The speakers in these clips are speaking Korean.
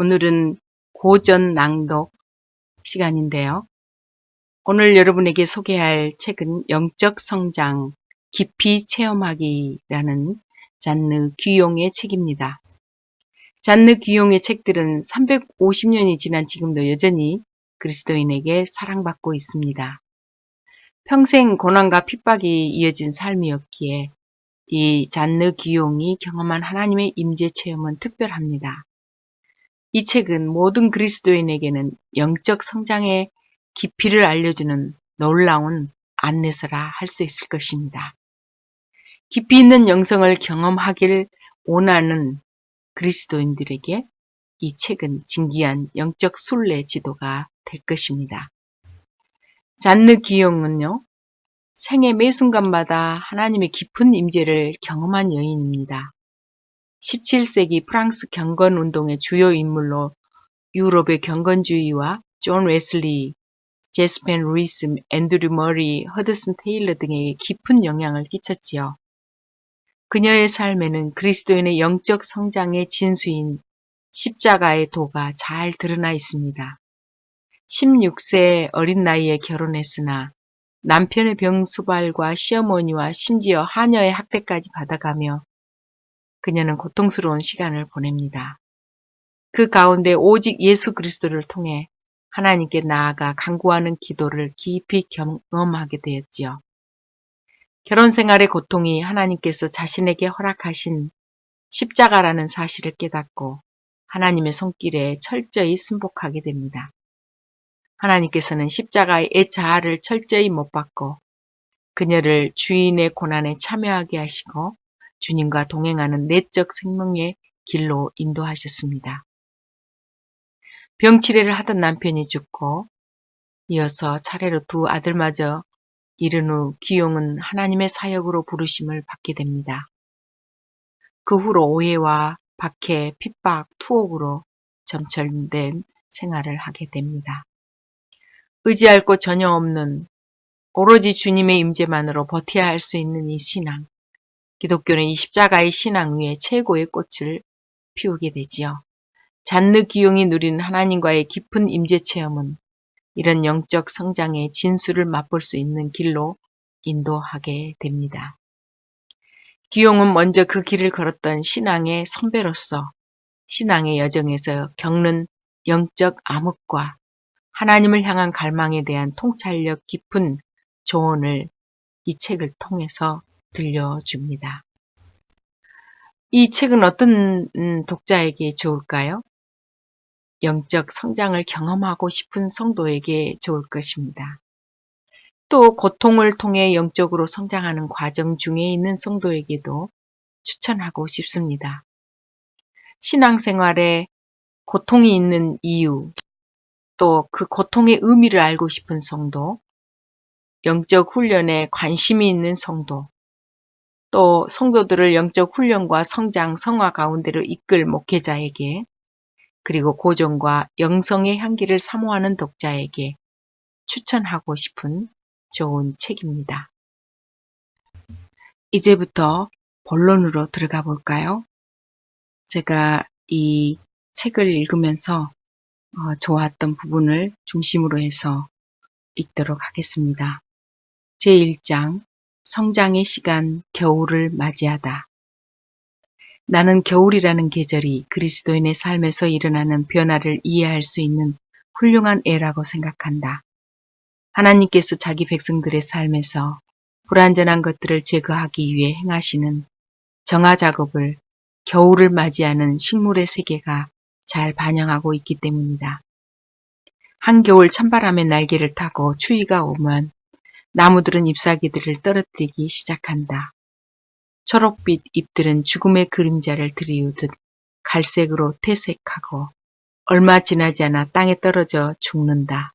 오늘은 고전 낭독 시간인데요. 오늘 여러분에게 소개할 책은 영적 성장, 깊이 체험하기라는 잔느 귀용의 책입니다. 잔느 귀용의 책들은 350년이 지난 지금도 여전히 그리스도인에게 사랑받고 있습니다. 평생 고난과 핍박이 이어진 삶이었기에 이 잔느 귀용이 경험한 하나님의 임재 체험은 특별합니다. 이 책은 모든 그리스도인에게는 영적 성장의 깊이를 알려주는 놀라운 안내서라 할 수 있을 것입니다. 깊이 있는 영성을 경험하길 원하는 그리스도인들에게 이 책은 진귀한 영적 순례 지도가 될 것입니다. 잔느 귀용은요, 생애 매 순간마다 하나님의 깊은 임재를 경험한 여인입니다. 17세기 프랑스 경건운동의 주요 인물로 유럽의 경건주의와 존 웨슬리, 제스펜 루이스, 앤드류 머리, 허드슨 테일러 등에게 깊은 영향을 끼쳤지요. 그녀의 삶에는 그리스도인의 영적 성장의 진수인 십자가의 도가 잘 드러나 있습니다. 16세 어린 나이에 결혼했으나 남편의 병수발과 시어머니와 심지어 하녀의 학대까지 받아가며 그녀는 고통스러운 시간을 보냅니다. 그 가운데 오직 예수 그리스도를 통해 하나님께 나아가 간구하는 기도를 깊이 경험하게 되었지요. 결혼 생활의 고통이 하나님께서 자신에게 허락하신 십자가라는 사실을 깨닫고 하나님의 손길에 철저히 순복하게 됩니다. 하나님께서는 십자가의 자아를 철저히 못 받고 그녀를 주인의 고난에 참여하게 하시고 주님과 동행하는 내적 생명의 길로 인도하셨습니다. 병치레를 하던 남편이 죽고 이어서 차례로 두 아들마저 이른 후 귀용은 하나님의 사역으로 부르심을 받게 됩니다. 그 후로 오해와 박해, 핍박, 투옥으로 점철된 생활을 하게 됩니다. 의지할 곳 전혀 없는 오로지 주님의 임재만으로 버텨야 할 수 있는 이 신앙, 기독교는 이 십자가의 신앙 위에 최고의 꽃을 피우게 되지요. 잔느 귀용이 누린 하나님과의 깊은 임재 체험은 이런 영적 성장의 진수를 맛볼 수 있는 길로 인도하게 됩니다. 귀용은 먼저 그 길을 걸었던 신앙의 선배로서 신앙의 여정에서 겪는 영적 암흑과 하나님을 향한 갈망에 대한 통찰력 깊은 조언을 이 책을 통해서 들려줍니다. 이 책은 어떤 독자에게 좋을까요? 영적 성장을 경험하고 싶은 성도에게 좋을 것입니다. 또 고통을 통해 영적으로 성장하는 과정 중에 있는 성도에게도 추천하고 싶습니다. 신앙생활에 고통이 있는 이유, 또 그 고통의 의미를 알고 싶은 성도, 영적 훈련에 관심이 있는 성도, 또 성도들을 영적 훈련과 성장, 성화 가운데로 이끌 목회자에게, 그리고 고전과 영성의 향기를 사모하는 독자에게 추천하고 싶은 좋은 책입니다. 이제부터 본론으로 들어가 볼까요? 제가 이 책을 읽으면서 좋았던 부분을 중심으로 해서 읽도록 하겠습니다. 제1장 성장의 시간 겨울을 맞이하다. 나는 겨울이라는 계절이 그리스도인의 삶에서 일어나는 변화를 이해할 수 있는 훌륭한 애라고 생각한다. 하나님께서 자기 백성들의 삶에서 불완전한 것들을 제거하기 위해 행하시는 정화 작업을 겨울을 맞이하는 식물의 세계가 잘 반영하고 있기 때문이다. 한겨울 찬바람의 날개를 타고 추위가 오면 나무들은 잎사귀들을 떨어뜨리기 시작한다. 초록빛 잎들은 죽음의 그림자를 들이우듯 갈색으로 퇴색하고 얼마 지나지 않아 땅에 떨어져 죽는다.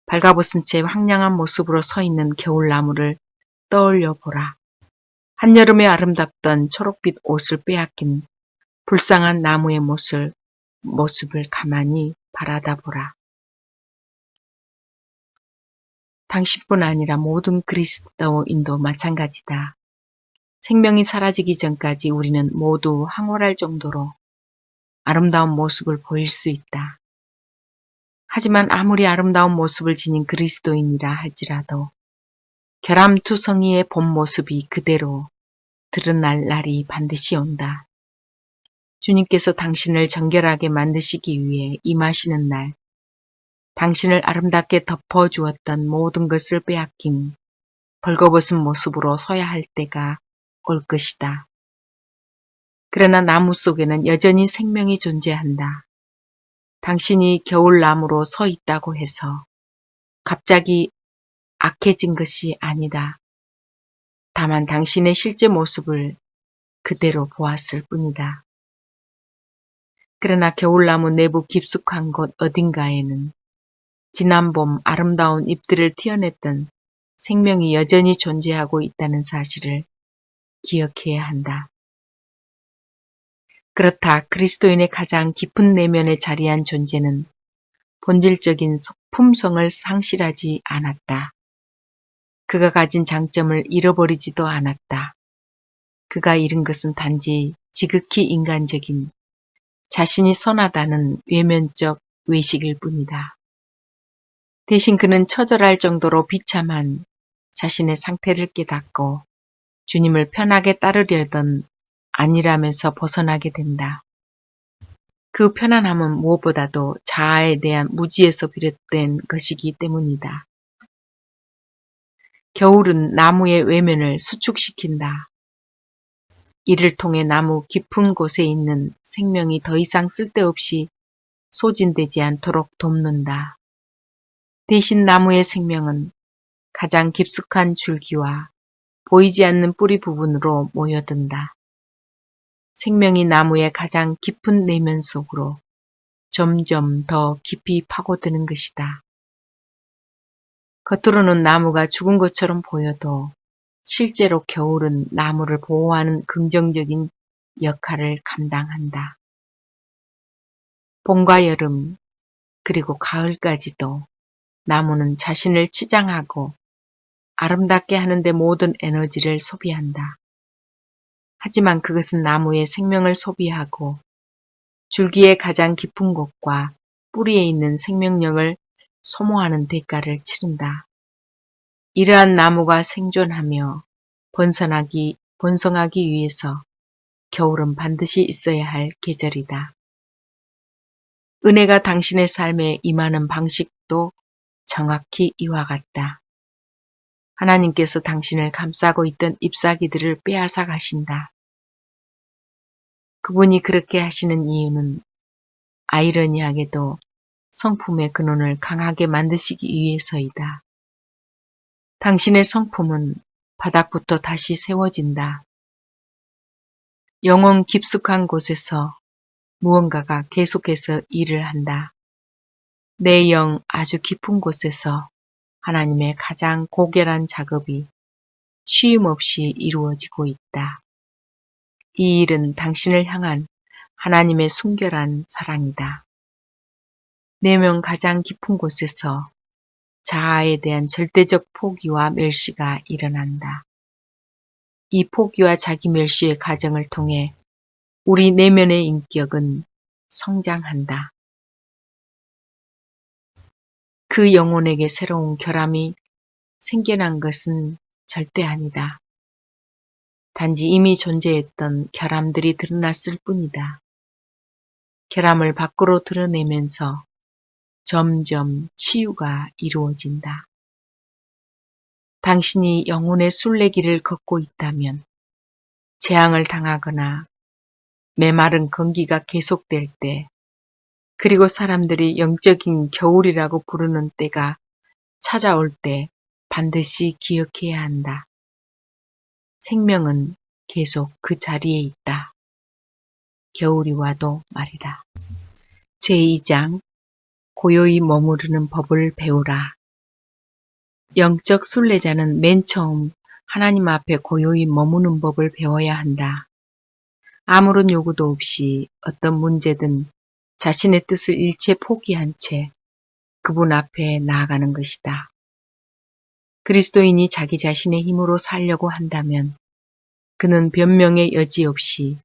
발가벗은 채 황량한 모습으로 서 있는 겨울나무를 떠올려 보라. 한여름에 아름답던 초록빛 옷을 빼앗긴 불쌍한 나무의 모습을 가만히 바라다 보라. 당신뿐 아니라 모든 그리스도인도 마찬가지다. 생명이 사라지기 전까지 우리는 모두 황홀할 정도로 아름다운 모습을 보일 수 있다. 하지만 아무리 아름다운 모습을 지닌 그리스도인이라 할지라도 결함투성이의 본 모습이 그대로 드러날 날이 반드시 온다. 주님께서 당신을 정결하게 만드시기 위해 임하시는 날, 당신을 아름답게 덮어주었던 모든 것을 빼앗긴 벌거벗은 모습으로 서야 할 때가 올 것이다. 그러나 나무 속에는 여전히 생명이 존재한다. 당신이 겨울나무로 서 있다고 해서 갑자기 악해진 것이 아니다. 다만 당신의 실제 모습을 그대로 보았을 뿐이다. 그러나 겨울나무 내부 깊숙한 곳 어딘가에는 지난 봄 아름다운 잎들을 튀어냈던 생명이 여전히 존재하고 있다는 사실을 기억해야 한다. 그렇다. 그리스도인의 가장 깊은 내면에 자리한 존재는 본질적인 품성을 상실하지 않았다. 그가 가진 장점을 잃어버리지도 않았다. 그가 잃은 것은 단지 지극히 인간적인 자신이 선하다는 외면적 외식일 뿐이다. 대신 그는 처절할 정도로 비참한 자신의 상태를 깨닫고 주님을 편하게 따르려던 아니라면서 벗어나게 된다. 그 편안함은 무엇보다도 자아에 대한 무지에서 비롯된 것이기 때문이다. 겨울은 나무의 외면을 수축시킨다. 이를 통해 나무 깊은 곳에 있는 생명이 더 이상 쓸데없이 소진되지 않도록 돕는다. 대신 나무의 생명은 가장 깊숙한 줄기와 보이지 않는 뿌리 부분으로 모여든다. 생명이 나무의 가장 깊은 내면 속으로 점점 더 깊이 파고드는 것이다. 겉으로는 나무가 죽은 것처럼 보여도 실제로 겨울은 나무를 보호하는 긍정적인 역할을 감당한다. 봄과 여름, 그리고 가을까지도 나무는 자신을 치장하고 아름답게 하는데 모든 에너지를 소비한다. 하지만 그것은 나무의 생명을 소비하고 줄기의 가장 깊은 곳과 뿌리에 있는 생명력을 소모하는 대가를 치른다. 이러한 나무가 생존하며 번성하기 위해서 겨울은 반드시 있어야 할 계절이다. 은혜가 당신의 삶에 임하는 방식도 정확히 이와 같다. 하나님께서 당신을 감싸고 있던 잎사귀들을 빼앗아 가신다. 그분이 그렇게 하시는 이유는 아이러니하게도 성품의 근원을 강하게 만드시기 위해서이다. 당신의 성품은 바닥부터 다시 세워진다. 영혼 깊숙한 곳에서 무언가가 계속해서 일을 한다. 내 영 아주 깊은 곳에서 하나님의 가장 고결한 작업이 쉼 없이 이루어지고 있다. 이 일은 당신을 향한 하나님의 순결한 사랑이다. 내면 가장 깊은 곳에서 자아에 대한 절대적 포기와 멸시가 일어난다. 이 포기와 자기 멸시의 과정을 통해 우리 내면의 인격은 성장한다. 그 영혼에게 새로운 결함이 생겨난 것은 절대 아니다. 단지 이미 존재했던 결함들이 드러났을 뿐이다. 결함을 밖으로 드러내면서 점점 치유가 이루어진다. 당신이 영혼의 순례길을 걷고 있다면 재앙을 당하거나 메마른 건기가 계속될 때, 그리고 사람들이 영적인 겨울이라고 부르는 때가 찾아올 때 반드시 기억해야 한다. 생명은 계속 그 자리에 있다. 겨울이 와도 말이다. 제2장 고요히 머무르는 법을 배우라. 영적 순례자는 맨 처음 하나님 앞에 고요히 머무는 법을 배워야 한다. 아무런 요구도 없이 어떤 문제든 자신의 뜻을 일체 포기한 채 그분 앞에 나아가는 것이다. 그리스도인이 자기 자신의 힘으로 살려고 한다면 그는 변명의 여지 없이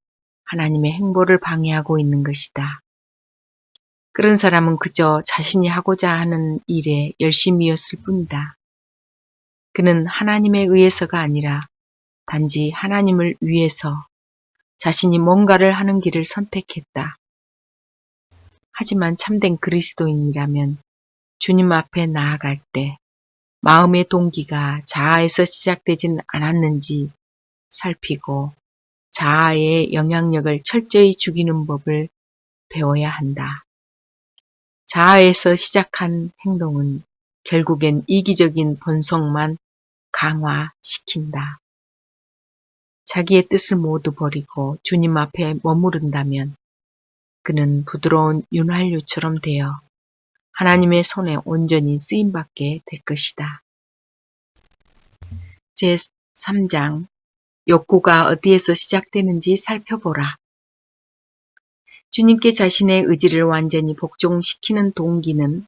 하나님의 행보를 방해하고 있는 것이다. 그런 사람은 그저 자신이 하고자 하는 일에 열심이었을 뿐이다. 그는 하나님에 의해서가 아니라 단지 하나님을 위해서 자신이 뭔가를 하는 길을 선택했다. 하지만 참된 그리스도인이라면 주님 앞에 나아갈 때 마음의 동기가 자아에서 시작되진 않았는지 살피고 자아의 영향력을 철저히 죽이는 법을 배워야 한다. 자아에서 시작한 행동은 결국엔 이기적인 본성만 강화시킨다. 자기의 뜻을 모두 버리고 주님 앞에 머무른다면 그는 부드러운 윤활유처럼 되어 하나님의 손에 온전히 쓰임받게 될 것이다. 제3장 욕구가 어디에서 시작되는지 살펴보라. 주님께 자신의 의지를 완전히 복종시키는 동기는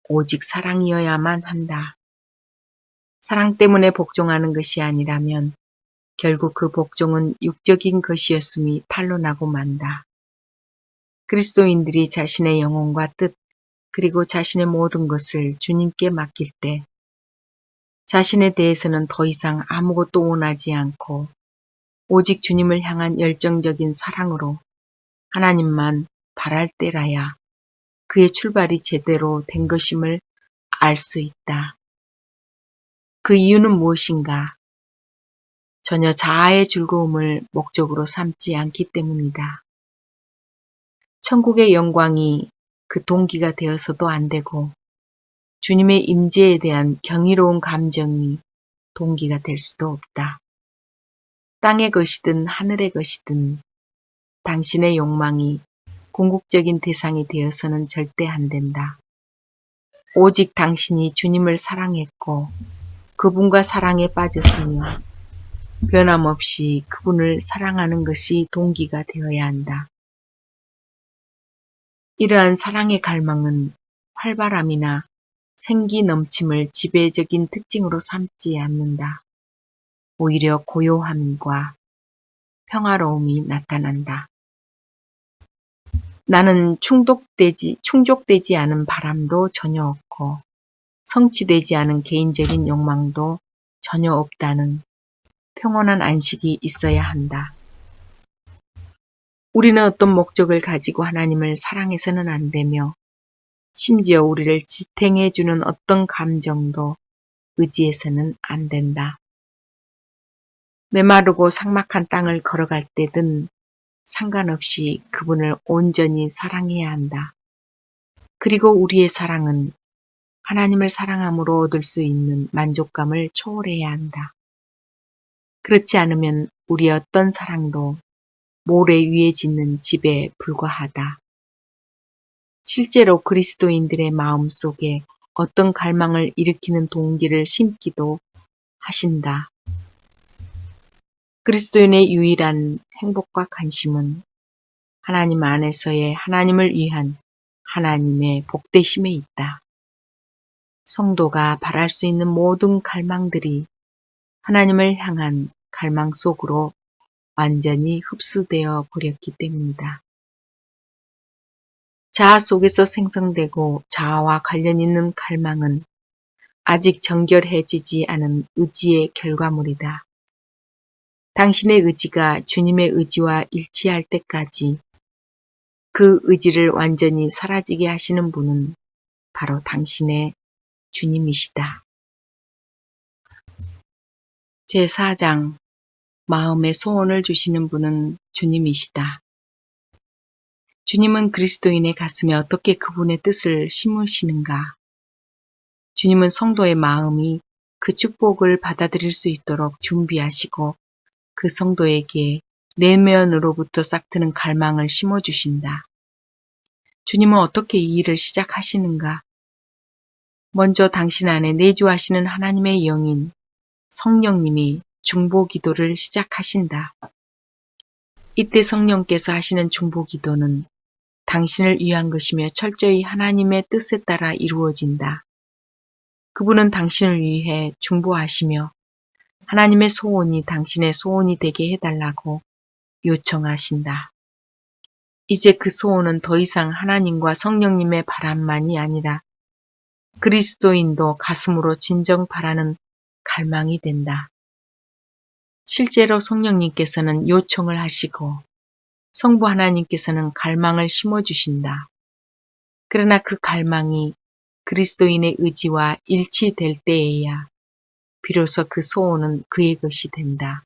오직 사랑이어야만 한다. 사랑 때문에 복종하는 것이 아니라면 결국 그 복종은 육적인 것이었음이 탄로나고 만다. 그리스도인들이 자신의 영혼과 뜻 그리고 자신의 모든 것을 주님께 맡길 때 자신에 대해서는 더 이상 아무것도 원하지 않고 오직 주님을 향한 열정적인 사랑으로 하나님만 바랄 때라야 그의 출발이 제대로 된 것임을 알 수 있다. 그 이유는 무엇인가? 전혀 자아의 즐거움을 목적으로 삼지 않기 때문이다. 천국의 영광이 그 동기가 되어서도 안 되고 주님의 임재에 대한 경이로운 감정이 동기가 될 수도 없다. 땅의 것이든 하늘의 것이든 당신의 욕망이 궁극적인 대상이 되어서는 절대 안 된다. 오직 당신이 주님을 사랑했고 그분과 사랑에 빠졌으며 변함없이 그분을 사랑하는 것이 동기가 되어야 한다. 이러한 사랑의 갈망은 활발함이나 생기 넘침을 지배적인 특징으로 삼지 않는다. 오히려 고요함과 평화로움이 나타난다. 나는 충족되지 않은 바람도 전혀 없고 성취되지 않은 개인적인 욕망도 전혀 없다는 평온한 안식이 있어야 한다. 우리는 어떤 목적을 가지고 하나님을 사랑해서는 안 되며 심지어 우리를 지탱해주는 어떤 감정도 의지해서는 안 된다. 메마르고 삭막한 땅을 걸어갈 때든 상관없이 그분을 온전히 사랑해야 한다. 그리고 우리의 사랑은 하나님을 사랑함으로 얻을 수 있는 만족감을 초월해야 한다. 그렇지 않으면 우리의 어떤 사랑도 모래 위에 짓는 집에 불과하다. 실제로 그리스도인들의 마음 속에 어떤 갈망을 일으키는 동기를 심기도 하신다. 그리스도인의 유일한 행복과 관심은 하나님 안에서의 하나님을 위한 하나님의 복되심에 있다. 성도가 바랄 수 있는 모든 갈망들이 하나님을 향한 갈망 속으로 완전히 흡수되어 버렸기 때문이다. 자아 속에서 생성되고 자아와 관련 있는 갈망은 아직 정결해지지 않은 의지의 결과물이다. 당신의 의지가 주님의 의지와 일치할 때까지 그 의지를 완전히 사라지게 하시는 분은 바로 당신의 주님이시다. 제4장 마음의 소원을 주시는 분은 주님이시다. 주님은 그리스도인의 가슴에 어떻게 그분의 뜻을 심으시는가? 주님은 성도의 마음이 그 축복을 받아들일 수 있도록 준비하시고 그 성도에게 내면으로부터 싹트는 갈망을 심어주신다. 주님은 어떻게 이 일을 시작하시는가? 먼저 당신 안에 내주하시는 하나님의 영인 성령님이 중보기도를 시작하신다. 이때 성령께서 하시는 중보기도는 당신을 위한 것이며 철저히 하나님의 뜻에 따라 이루어진다. 그분은 당신을 위해 중보하시며 하나님의 소원이 당신의 소원이 되게 해달라고 요청하신다. 이제 그 소원은 더 이상 하나님과 성령님의 바람만이 아니라 그리스도인도 가슴으로 진정 바라는 갈망이 된다. 실제로 성령님께서는 요청을 하시고 성부 하나님께서는 갈망을 심어주신다. 그러나 그 갈망이 그리스도인의 의지와 일치될 때에야 비로소 그 소원은 그의 것이 된다.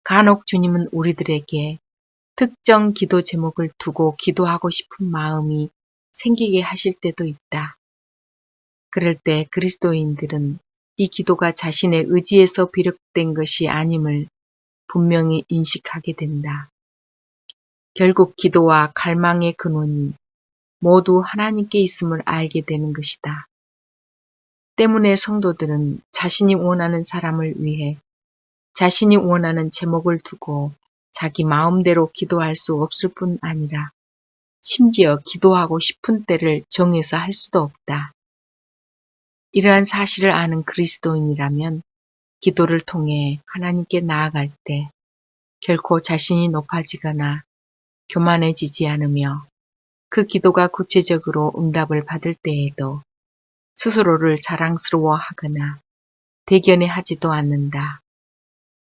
간혹 주님은 우리들에게 특정 기도 제목을 두고 기도하고 싶은 마음이 생기게 하실 때도 있다. 그럴 때 그리스도인들은 이 기도가 자신의 의지에서 비롯된 것이 아님을 분명히 인식하게 된다. 결국 기도와 갈망의 근원이 모두 하나님께 있음을 알게 되는 것이다. 때문에 성도들은 자신이 원하는 사람을 위해 자신이 원하는 제목을 두고 자기 마음대로 기도할 수 없을 뿐 아니라 심지어 기도하고 싶은 때를 정해서 할 수도 없다. 이러한 사실을 아는 그리스도인이라면 기도를 통해 하나님께 나아갈 때 결코 자신이 높아지거나 교만해지지 않으며 그 기도가 구체적으로 응답을 받을 때에도 스스로를 자랑스러워하거나 대견해하지도 않는다.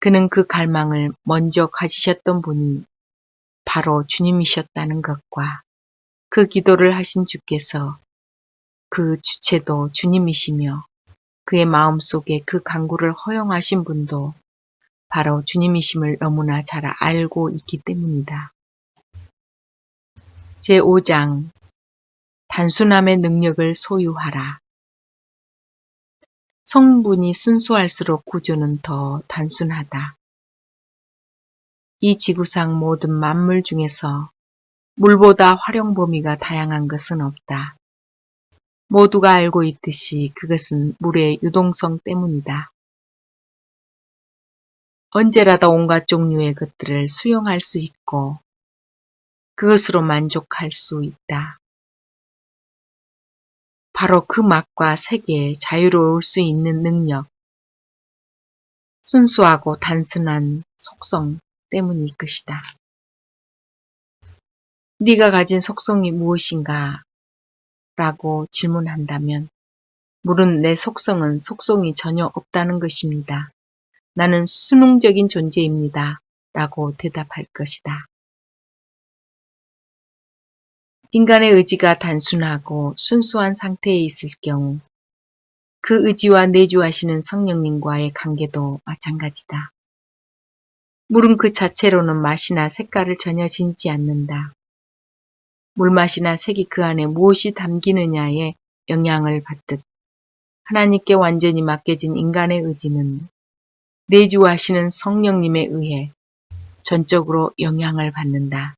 그는 그 갈망을 먼저 가지셨던 분이 바로 주님이셨다는 것과 그 기도를 하신 주께서 그 주체도 주님이시며 그의 마음속에 그 간구를 허용하신 분도 바로 주님이심을 너무나 잘 알고 있기 때문이다. 제5장 단순함의 능력을 소유하라. 성분이 순수할수록 구조는 더 단순하다. 이 지구상 모든 만물 중에서 물보다 활용 범위가 다양한 것은 없다. 모두가 알고 있듯이 그것은 물의 유동성 때문이다. 언제라도 온갖 종류의 것들을 수용할 수 있고 그것으로 만족할 수 있다. 바로 그 맛과 색에 자유로울 수 있는 능력, 순수하고 단순한 속성 때문일 것이다. 네가 가진 속성이 무엇인가? 라고 질문한다면 물은 내 속성은 속성이 전혀 없다는 것입니다. 나는 수능적인 존재입니다. 라고 대답할 것이다. 인간의 의지가 단순하고 순수한 상태에 있을 경우 그 의지와 내주하시는 성령님과의 관계도 마찬가지다. 물은 그 자체로는 맛이나 색깔을 전혀 지니지 않는다. 물맛이나 색이 그 안에 무엇이 담기느냐에 영향을 받듯 하나님께 완전히 맡겨진 인간의 의지는 내주하시는 성령님에 의해 전적으로 영향을 받는다.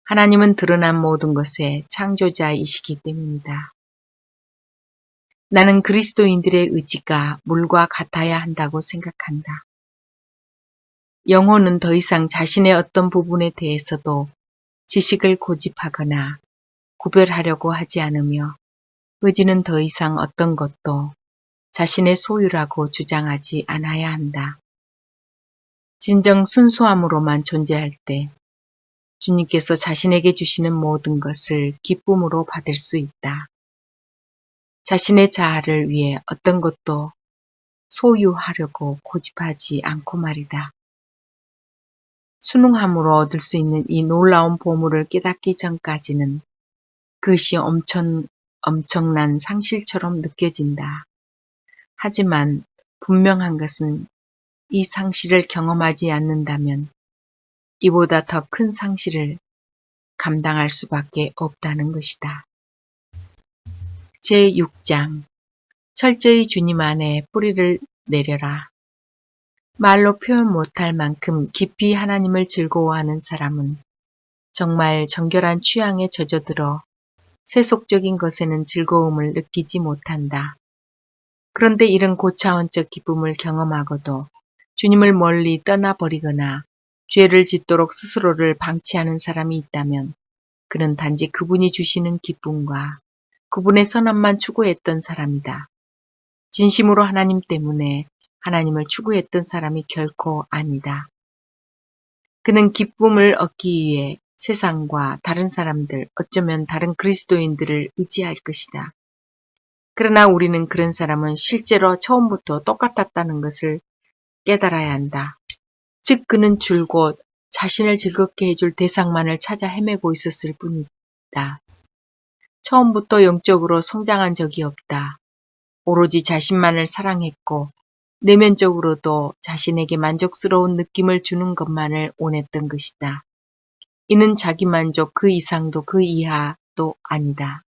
하나님은 드러난 모든 것의 창조자이시기 때문이다. 나는 그리스도인들의 의지가 물과 같아야 한다고 생각한다. 영혼은 더 이상 자신의 어떤 부분에 대해서도 지식을 고집하거나 구별하려고 하지 않으며 의지는 더 이상 어떤 것도 자신의 소유라고 주장하지 않아야 한다. 진정 순수함으로만 존재할 때 주님께서 자신에게 주시는 모든 것을 기쁨으로 받을 수 있다. 자신의 자아를 위해 어떤 것도 소유하려고 고집하지 않고 말이다. 순응함으로 얻을 수 있는 이 놀라운 보물을 깨닫기 전까지는 그것이 엄청난 상실처럼 느껴진다. 하지만 분명한 것은 이 상실을 경험하지 않는다면 이보다 더 큰 상실을 감당할 수밖에 없다는 것이다. 제6장 철저히 주님 안에 뿌리를 내려라. 말로 표현 못할 만큼 깊이 하나님을 즐거워하는 사람은 정말 정결한 취향에 젖어들어 세속적인 것에는 즐거움을 느끼지 못한다. 그런데 이런 고차원적 기쁨을 경험하고도 주님을 멀리 떠나버리거나 죄를 짓도록 스스로를 방치하는 사람이 있다면 그는 단지 그분이 주시는 기쁨과 그분의 선함만 추구했던 사람이다. 진심으로 하나님 때문에 하나님을 추구했던 사람이 결코 아니다. 그는 기쁨을 얻기 위해 세상과 다른 사람들, 어쩌면 다른 그리스도인들을 의지할 것이다. 그러나 우리는 그런 사람은 실제로 처음부터 똑같았다는 것을 깨달아야 한다. 즉 그는 줄곧 자신을 즐겁게 해줄 대상만을 찾아 헤매고 있었을 뿐이다. 처음부터 영적으로 성장한 적이 없다. 오로지 자신만을 사랑했고 내면적으로도 자신에게 만족스러운 느낌을 주는 것만을 원했던 것이다. 이는 자기 만족 그 이상도 그 이하도 아니다.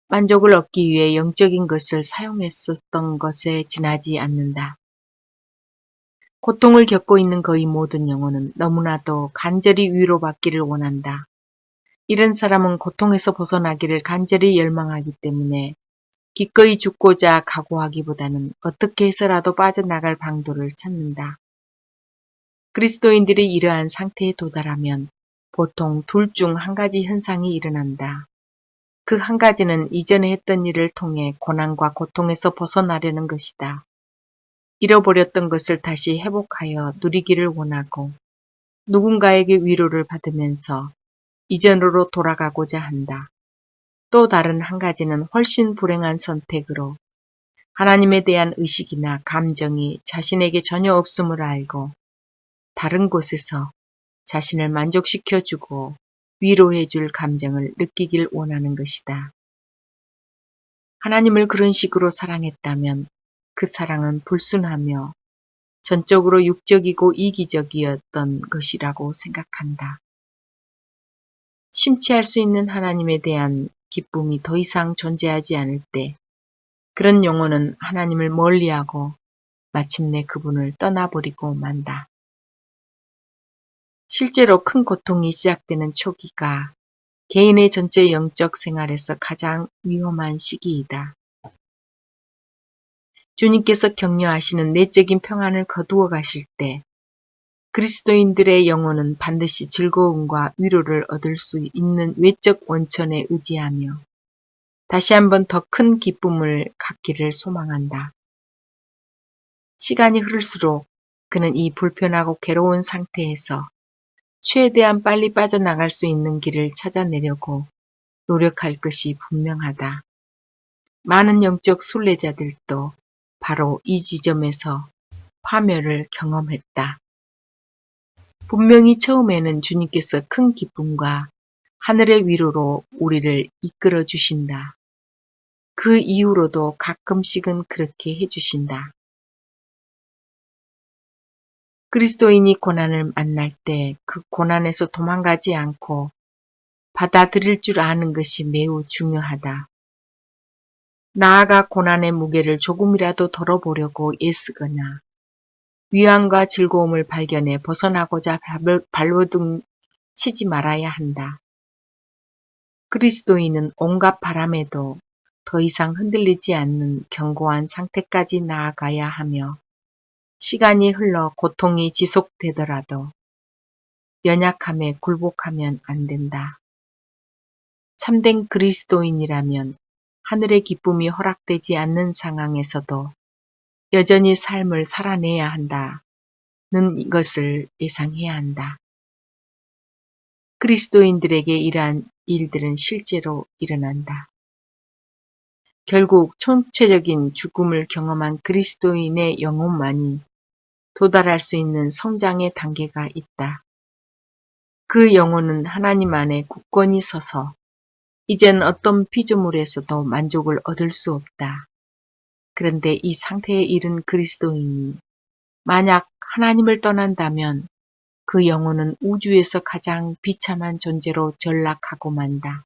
만족을 얻기 위해 영적인 것을 사용했었던 것에 지나지 않는다. 고통을 겪고 있는 거의 모든 영혼은 너무나도 간절히 위로받기를 원한다. 이런 사람은 고통에서 벗어나기를 간절히 열망하기 때문에 기꺼이 죽고자 각오하기보다는 어떻게 해서라도 빠져나갈 방도를 찾는다. 그리스도인들이 이러한 상태에 도달하면 보통 둘 중 한 가지 현상이 일어난다. 그 한 가지는 이전에 했던 일을 통해 고난과 고통에서 벗어나려는 것이다. 잃어버렸던 것을 다시 회복하여 누리기를 원하고 누군가에게 위로를 받으면서 이전으로 돌아가고자 한다. 또 다른 한 가지는 훨씬 불행한 선택으로 하나님에 대한 의식이나 감정이 자신에게 전혀 없음을 알고 다른 곳에서 자신을 만족시켜주고 위로해줄 감정을 느끼길 원하는 것이다. 하나님을 그런 식으로 사랑했다면 그 사랑은 불순하며 전적으로 육적이고 이기적이었던 것이라고 생각한다. 심취할 수 있는 하나님에 대한 기쁨이 더 이상 존재하지 않을 때 그런 영혼은 하나님을 멀리하고 마침내 그분을 떠나버리고 만다. 실제로 큰 고통이 시작되는 초기가 개인의 전체 영적 생활에서 가장 위험한 시기이다. 주님께서 격려하시는 내적인 평안을 거두어 가실 때 그리스도인들의 영혼은 반드시 즐거움과 위로를 얻을 수 있는 외적 원천에 의지하며 다시 한번 더 큰 기쁨을 갖기를 소망한다. 시간이 흐를수록 그는 이 불편하고 괴로운 상태에서 최대한 빨리 빠져나갈 수 있는 길을 찾아내려고 노력할 것이 분명하다. 많은 영적 순례자들도 바로 이 지점에서 파멸을 경험했다. 분명히 처음에는 주님께서 큰 기쁨과 하늘의 위로로 우리를 이끌어 주신다. 그 이후로도 가끔씩은 그렇게 해주신다. 그리스도인이 고난을 만날 때 그 고난에서 도망가지 않고 받아들일 줄 아는 것이 매우 중요하다. 나아가 고난의 무게를 조금이라도 덜어보려고 애쓰거나 위안과 즐거움을 발견해 벗어나고자 발버둥 치지 말아야 한다. 그리스도인은 온갖 바람에도 더 이상 흔들리지 않는 견고한 상태까지 나아가야 하며 시간이 흘러 고통이 지속되더라도 연약함에 굴복하면 안 된다. 참된 그리스도인이라면 하늘의 기쁨이 허락되지 않는 상황에서도 여전히 삶을 살아내야 한다는 것을 예상해야 한다. 그리스도인들에게 이러한 일들은 실제로 일어난다. 결국 총체적인 죽음을 경험한 그리스도인의 영혼만이 도달할 수 있는 성장의 단계가 있다. 그 영혼은 하나님 안에 굳건히 서서 이젠 어떤 피조물에서도 만족을 얻을 수 없다. 그런데 이 상태에 이른 그리스도인이 만약 하나님을 떠난다면 그 영혼은 우주에서 가장 비참한 존재로 전락하고 만다.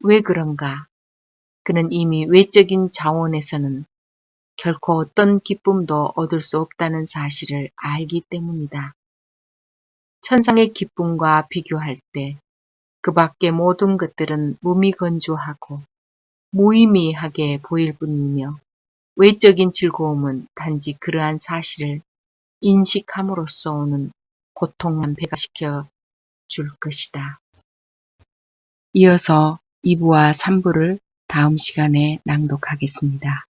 왜 그런가? 그는 이미 외적인 자원에서는 결코 어떤 기쁨도 얻을 수 없다는 사실을 알기 때문이다. 천상의 기쁨과 비교할 때 그 밖의 모든 것들은 무미건조하고 무의미하게 보일 뿐이며 외적인 즐거움은 단지 그러한 사실을 인식함으로써 오는 고통만 배가시켜 줄 것이다. 이어서 2부와 3부를 다음 시간에 낭독하겠습니다.